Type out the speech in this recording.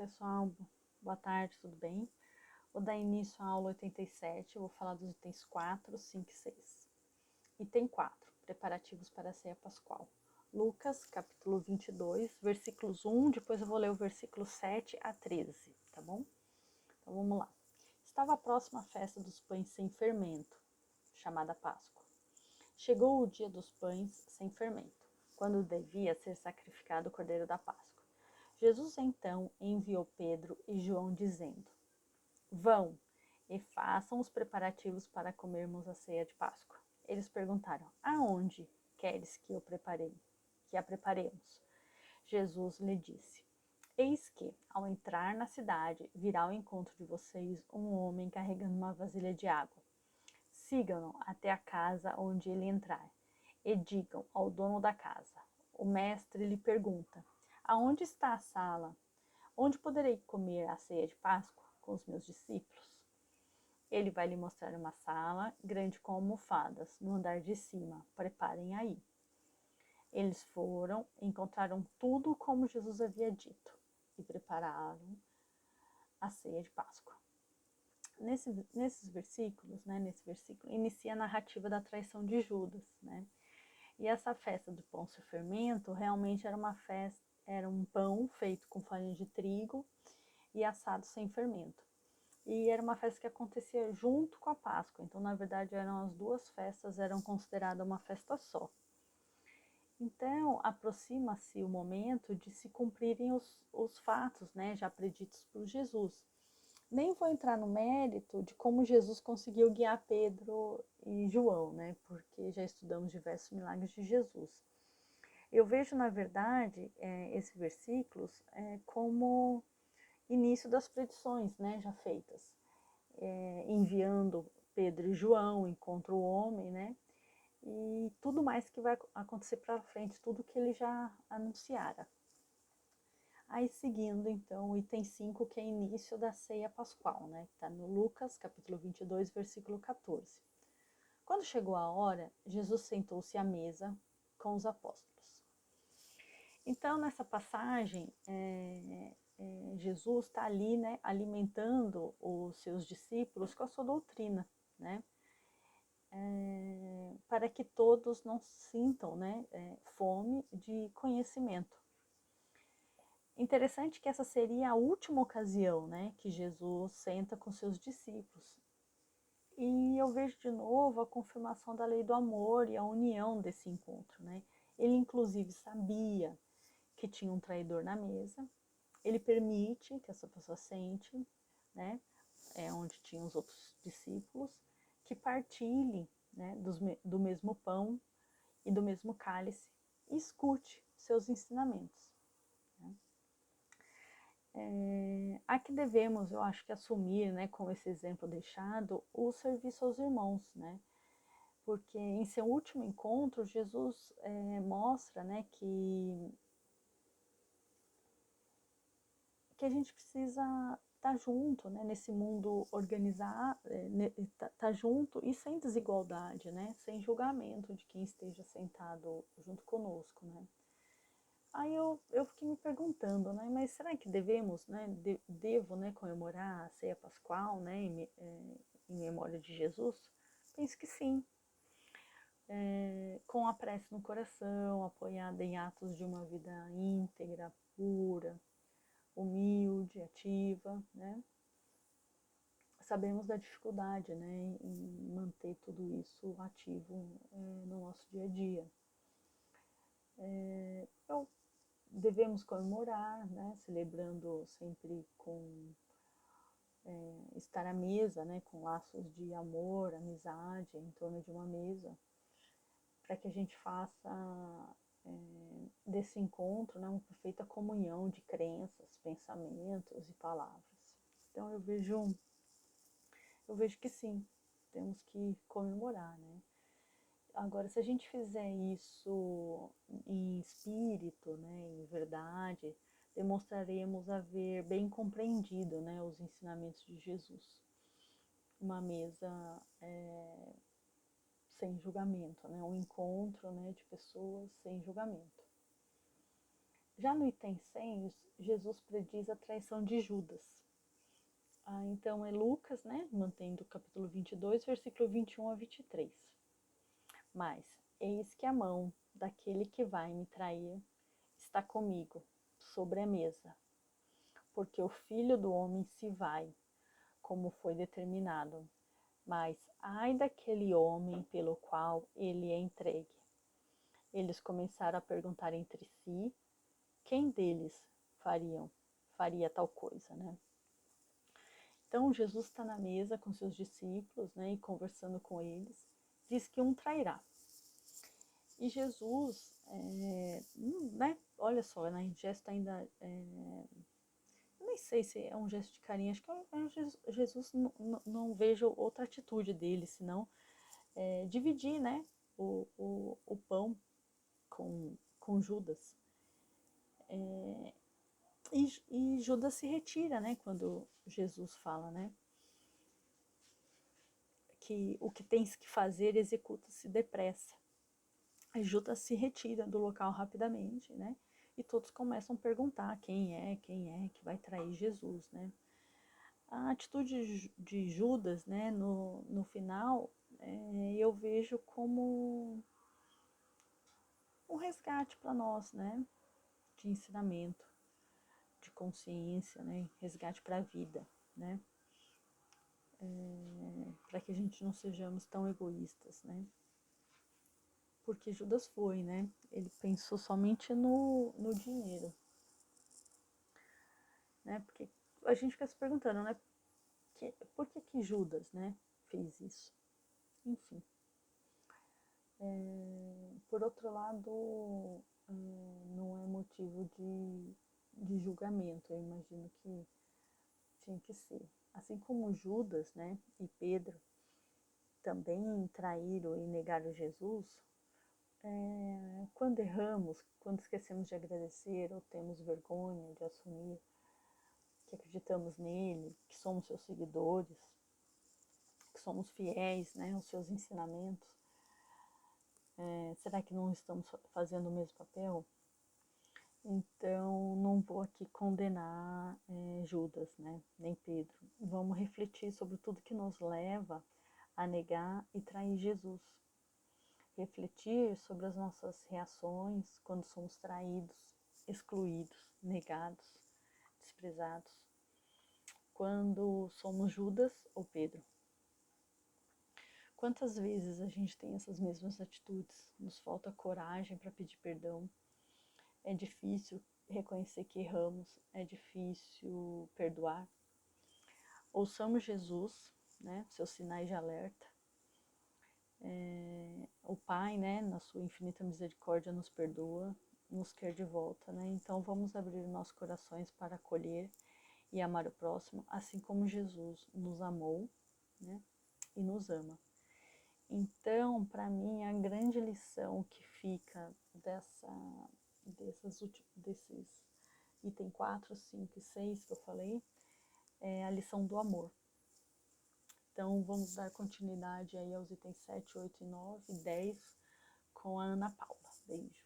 pessoal, boa tarde, tudo bem? Vou dar início à aula 87, eu vou falar dos itens 4, 5 e 6. Item 4, preparativos para a ceia pascual. Lucas, capítulo 22, versículos 1, depois eu vou ler o versículo 7 a 13, tá bom? Então vamos lá. Estava próxima a festa dos pães sem fermento, chamada Páscoa. Chegou o dia dos pães sem fermento, quando devia ser sacrificado o cordeiro da Páscoa. Jesus então enviou Pedro e João dizendo: Vão e façam os preparativos para comermos a ceia de Páscoa. Eles perguntaram: Aonde queres que a preparemos? Jesus lhe disse: Eis que, ao entrar na cidade, virá ao encontro de vocês um homem carregando uma vasilha de água. Sigam-no até a casa onde ele entrar e digam ao dono da casa: O mestre lhe pergunta: Aonde está a sala? Onde poderei comer a ceia de Páscoa com os meus discípulos? Ele vai lhe mostrar uma sala grande com almofadas no andar de cima. Preparem aí. Eles foram, encontraram tudo como Jesus havia dito e prepararam a ceia de Páscoa. Nesses versículos, nesse versículo, inicia a narrativa da traição de Judas, né? E essa festa do pão sem fermento realmente era uma festa, era um pão feito com farinha de trigo e assado sem fermento. E era uma festa que acontecia junto com a Páscoa. Então, na verdade, eram as duas festas, eram consideradas uma festa só. Então, aproxima-se o momento de se cumprirem os fatos, né, já preditos por Jesus. Nem vou entrar no mérito de como Jesus conseguiu guiar Pedro e João, né, porque já estudamos diversos milagres de Jesus. Eu vejo, na verdade, esses versículos como início das predições, né, já feitas. Enviando Pedro e João, encontra o homem, né, e tudo mais que vai acontecer para frente, tudo que ele já anunciara. Aí seguindo, então, o item 5, que é início da ceia pascual, né, que está no Lucas, capítulo 22, versículo 14. Quando chegou a hora, Jesus sentou-se à mesa com os apóstolos. Então, nessa passagem, Jesus está ali, né, alimentando os seus discípulos com a sua doutrina, né, para que todos não sintam, né, fome de conhecimento. Interessante que essa seria a última ocasião, né, que Jesus senta com seus discípulos. E eu vejo de novo a confirmação da lei do amor e a união desse encontro, né. Ele inclusive sabia que tinha um traidor na mesa, ele permite que essa pessoa sente, né, onde tinha os outros discípulos, que partilhem, né, do mesmo pão e do mesmo cálice, e escute seus ensinamentos. Né. Aqui devemos, eu acho que assumir, né, com esse exemplo deixado, o serviço aos irmãos, né, porque em seu último encontro, Jesus mostra, né, que a gente precisa estar junto, né, nesse mundo organizado, estar junto e sem desigualdade, né, sem julgamento de quem esteja sentado junto conosco, né. Aí eu fiquei me perguntando, né, mas será que devemos, né, devo, né, comemorar a ceia pascual, né, em memória de Jesus? Penso que sim. Com a prece no coração, apoiada em atos de uma vida íntegra, pura, humilde, ativa, né? Sabemos da dificuldade, né, em manter tudo isso ativo no nosso dia a dia. Então, devemos comemorar, né, celebrando sempre com estar à mesa, né, com laços de amor, amizade em torno de uma mesa, para que a gente faça desse encontro, né, uma perfeita comunhão de crenças, pensamentos e palavras. Então eu vejo que sim, temos que comemorar, né? Agora, se a gente fizer isso em espírito, né, em verdade, demonstraremos haver bem compreendido, né, os ensinamentos de Jesus. Uma mesa sem julgamento, né, um encontro, né, de pessoas sem julgamento. Já no item 100, Jesus prediz a traição de Judas. Então é Lucas, né, mantendo o capítulo 22, versículo 21 a 23. Mas, eis que a mão daquele que vai me trair está comigo, sobre a mesa, porque o Filho do Homem se vai, como foi determinado, mas ai daquele homem pelo qual ele é entregue. Eles começaram a perguntar entre si, quem deles faria tal coisa, né? Então, Jesus está na mesa com seus discípulos, né, e conversando com eles, diz que um trairá. E Jesus, né, olha só, né, gesto ainda, eu nem sei se é um gesto de carinho, acho que Jesus não vejo outra atitude dele, senão dividir, né, o pão com Judas. E Judas se retira, né, quando Jesus fala, né, que o que tens que fazer executa-se depressa. Aí Judas se retira do local rapidamente, né, e todos começam a perguntar quem é que vai trair Jesus, né. A atitude de Judas, né, no final, eu vejo como um resgate para nós, né, de ensinamento, de consciência, né, resgate para a vida, né, para que a gente não sejamos tão egoístas, né, porque Judas foi, né, ele pensou somente no dinheiro, né, porque a gente fica se perguntando, né, por que Judas, né, fez isso, enfim. Por outro lado, não é motivo de julgamento, eu imagino que tinha que ser. Assim como Judas, né, e Pedro também traíram e negaram Jesus, quando erramos, quando esquecemos de agradecer ou temos vergonha de assumir que acreditamos nele, que somos seus seguidores, que somos fiéis, né, aos seus ensinamentos, será que não estamos fazendo o mesmo papel? Então, não vou aqui condenar Judas, né, nem Pedro. Vamos refletir sobre tudo que nos leva a negar e trair Jesus. Refletir sobre as nossas reações quando somos traídos, excluídos, negados, desprezados. Quando somos Judas ou Pedro. Quantas vezes a gente tem essas mesmas atitudes? Nos falta coragem para pedir perdão. É difícil reconhecer que erramos, é difícil perdoar. Ouçamos Jesus, né, seus sinais de alerta. O Pai, né, na sua infinita misericórdia, nos perdoa, nos quer de volta, né? Então vamos abrir nossos corações para acolher e amar o próximo, assim como Jesus nos amou, né, e nos ama. Então, para mim, a grande lição que fica desses item 4, 5 e 6 que eu falei, é a lição do amor. Então, vamos dar continuidade aí aos itens 7, 8 e 9 e 10 com a Ana Paula. Beijo.